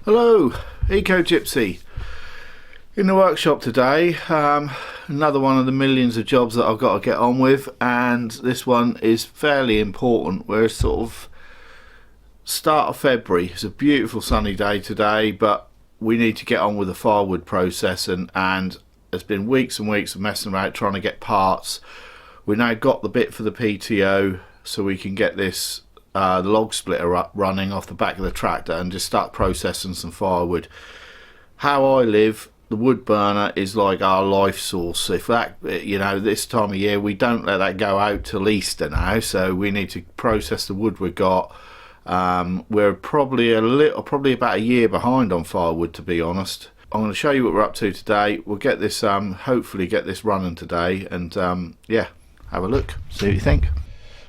Hello, Eco Gypsy. In the workshop today, another one of the millions of jobs that I've got to get on with, and this one is fairly important. We're sort of start of February. It's a beautiful sunny day today, but we need to get on with the firewood process, and it's been weeks and weeks of messing around trying to get parts. We now got the bit for the PTO, so we can get this the log splitter up running off the back of the tractor and just start processing some firewood. How I live, the wood burner is like our life source. If that, this time of year we don't let that go out till Easter now, so we need to process the wood we've got. We're probably about a year behind on firewood, to be honest. I'm going to show you what we're up to today. We'll get this hopefully get this running today, and yeah, have a look, see what you think.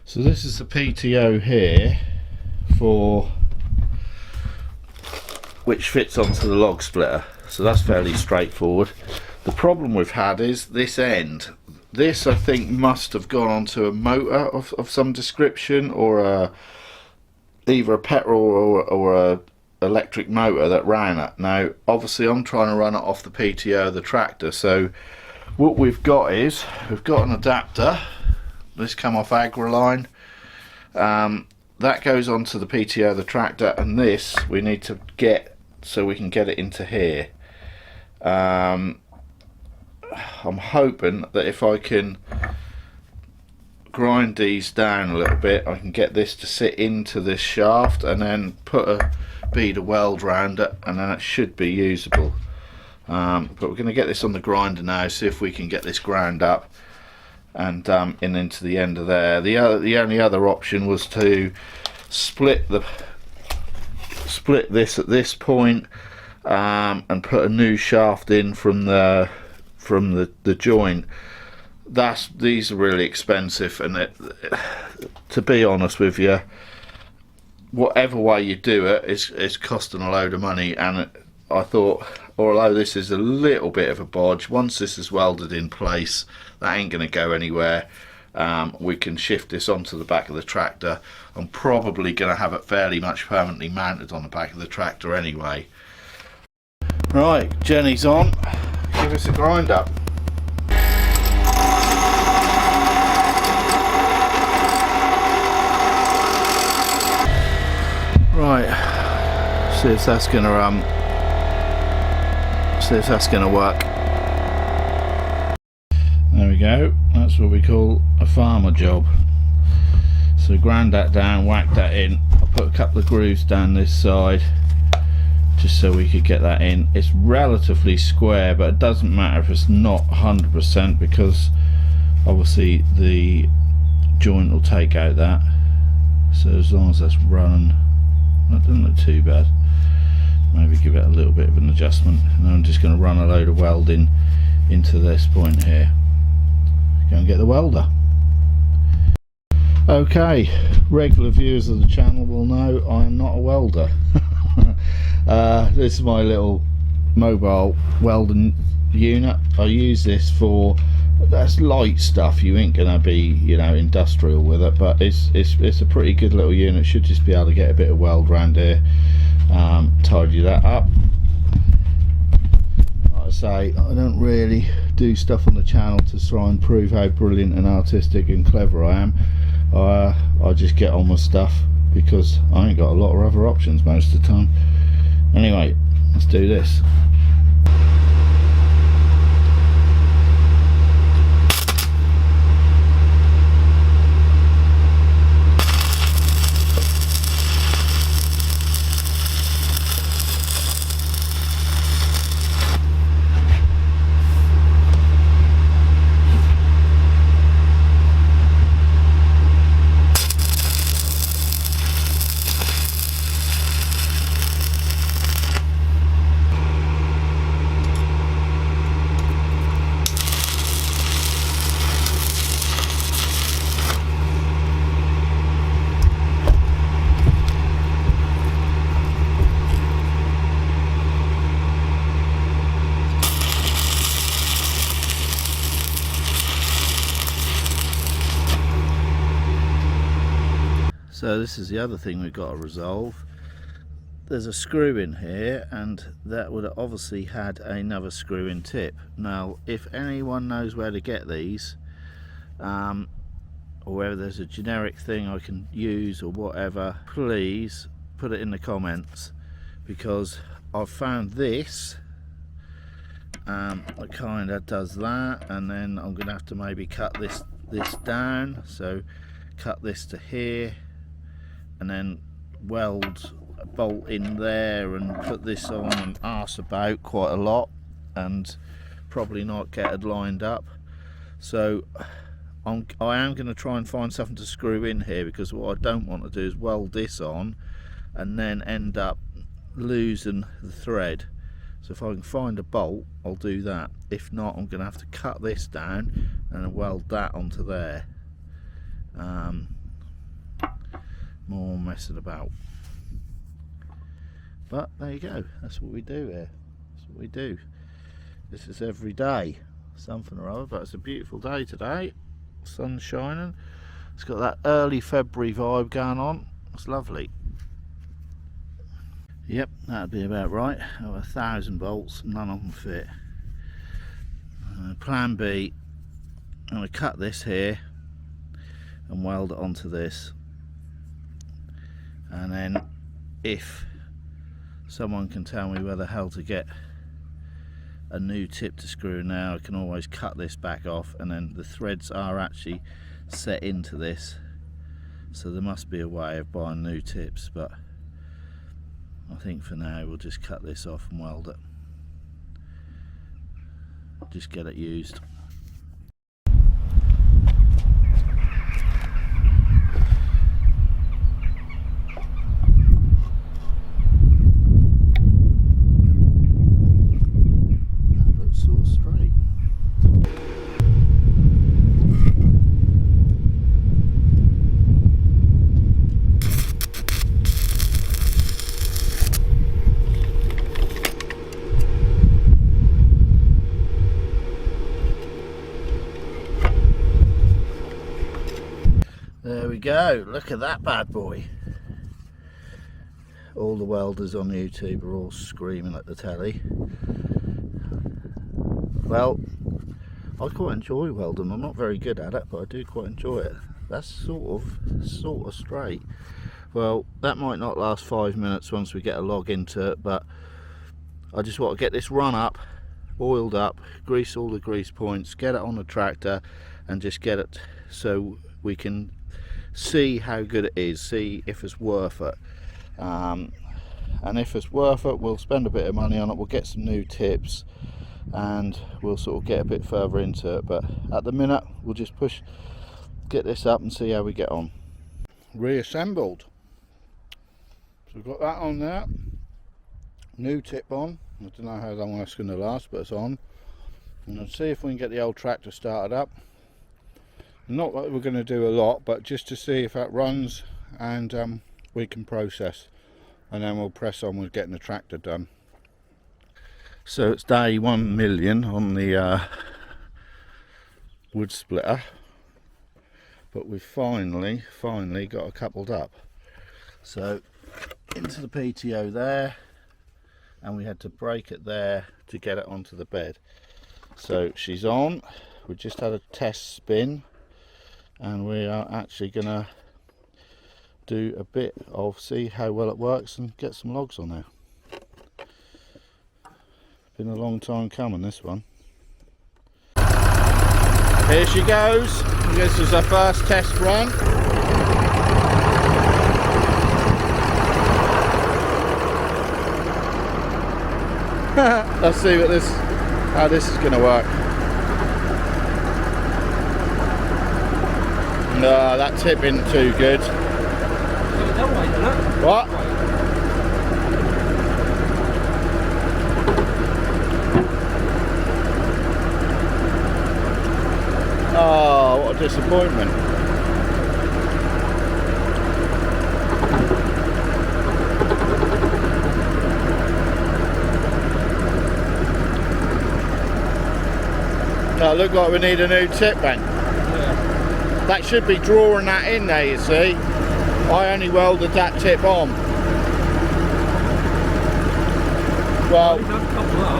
So this is the PTO here which fits onto the log splitter, so that's fairly straightforward. The problem we've had is this end. This, I think, must have gone onto a motor of some description, or either a petrol or a electric motor that ran it. Now obviously I'm trying to run it off the PTO of the tractor, so what we've got is we've got an adapter. This come off Agraline, that goes onto the PTO of the tractor, and this we need to get so we can get it into here. I'm hoping that if I can grind these down a little bit, I can get this to sit into this shaft and then put a bead of weld round it, and then it should be usable. But we're going to get this on the grinder now, see if we can get this ground up and into the end of there. The only other option was to split this at this point, and put a new shaft in from the joint. These are really expensive, and to be honest with you, whatever way you do it, it's costing a load of money. And I thought, although this is a little bit of a bodge, once this is welded in place, that ain't going to go anywhere. We can shift this onto the back of the tractor. I'm probably going to have it fairly much permanently mounted on the back of the tractor anyway. Right, Jenny's on. Give us a grind up. Right, see if that's going to work. There we go. That's what we call a farmer job. So grind that down, whack that in. I'll put a couple of grooves down this side just so we could get that in. It's relatively square, but it doesn't matter if it's not 100%, because obviously the joint will take out that. So as long as that's running, that doesn't look too bad. Maybe give it a little bit of an adjustment, and then I'm just going to run a load of welding into this point here. Go and get the welder. Okay, regular viewers of the channel will know I am not a welder. This is my little mobile welding unit. I use this for, that's light stuff. You ain't gonna be, industrial with it, but it's a pretty good little unit. Should just be able to get a bit of weld around here. Tidy that up. Like I say, I don't really do stuff on the channel to try and prove how brilliant and artistic and clever I am. I just get on with stuff because I ain't got a lot of other options most of the time. Anyway, let's do this. So this is the other thing we've got to resolve. there's a screw in here, and that would have obviously had another screw in tip. Now if anyone knows where to get these, or whether there's a generic thing I can use or whatever, please put it in the comments, because I've found this that kind of does that, and then I'm gonna have to maybe cut this down, so cut this to here and then weld a bolt in there and put this on and arse about quite a lot and probably not get it lined up. So I am going to try and find something to screw in here, because what I don't want to do is weld this on and then end up losing the thread. So if I can find a bolt, I'll do that. If not, I'm going to have to cut this down and weld that onto there. More messing about. But there you go, that's what we do here. That's what we do. This is every day, something or other, but it's a beautiful day today. Sun's shining. It's got that early February vibe going on. It's lovely. Yep, that'd be about right. Over 1,000 bolts, none of them fit. Plan B, I'm going to cut this here and weld it onto this, and then if someone can tell me where the hell to get a new tip to screw now, I can always cut this back off, and then the threads are actually set into this, so there must be a way of buying new tips, but I think for now we'll just cut this off and weld it, just get it used. There we go, look at that bad boy. All the welders on YouTube are all screaming at the telly. Well, I quite enjoy welding. I'm not very good at it, but I do quite enjoy it. That's sort of straight. Well, that might not last 5 minutes once we get a log into it, but I just want to get this run up, oiled up, grease all the grease points, get it on the tractor and just get it so we can see how good it is, see if it's worth it, and if it's worth it, we'll spend a bit of money on it, we'll get some new tips and we'll sort of get a bit further into it. But at the minute we'll just get this up and see how we get on. Reassembled, so we've got that on there, new tip on. I don't know how long that's going to last, but it's on, and let's see if we can get the old tractor started up. Not that we're going to do a lot, but just to see if that runs, and we can process, and then we'll press on with getting the tractor done. So it's day 1 million on the wood splitter, but we've finally got her coupled up. So into the PTO there, and we had to break it there to get it onto the bed. So she's on. We just had a test spin, and we are actually gonna do a bit of see how well it works and get some logs on there. Been a long time coming, this one. Here she goes. This is our first test run. Let's see how this is gonna work. No, that tip isn't too good. What? Oh, what a disappointment. Now, look like we need a new tip bank. That should be drawing that in there, you see. I only welded that tip on. Well,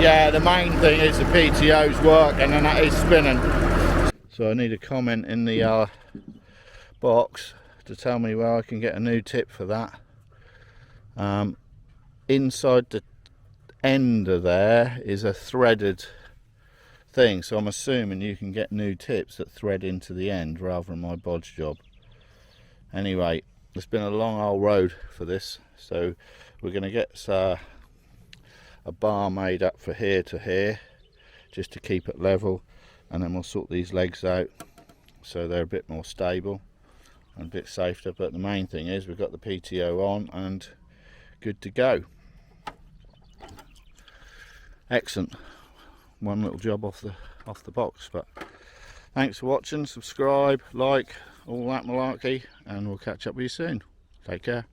yeah, the main thing is the PTO's work, and then that is spinning. So I need a comment in the box to tell me where I can get a new tip for that. Inside the end of there is a threaded thing, so I'm assuming you can get new tips that thread into the end rather than my bodge job. Anyway, it's been a long old road for this, so we're going to get a bar made up for here to here just to keep it level, and then we'll sort these legs out so they're a bit more stable and a bit safer. But the main thing is we've got the PTO on and good to go. Excellent. One little job off the box. But thanks for watching. Subscribe, like, all that malarkey, and we'll catch up with you soon. Take care.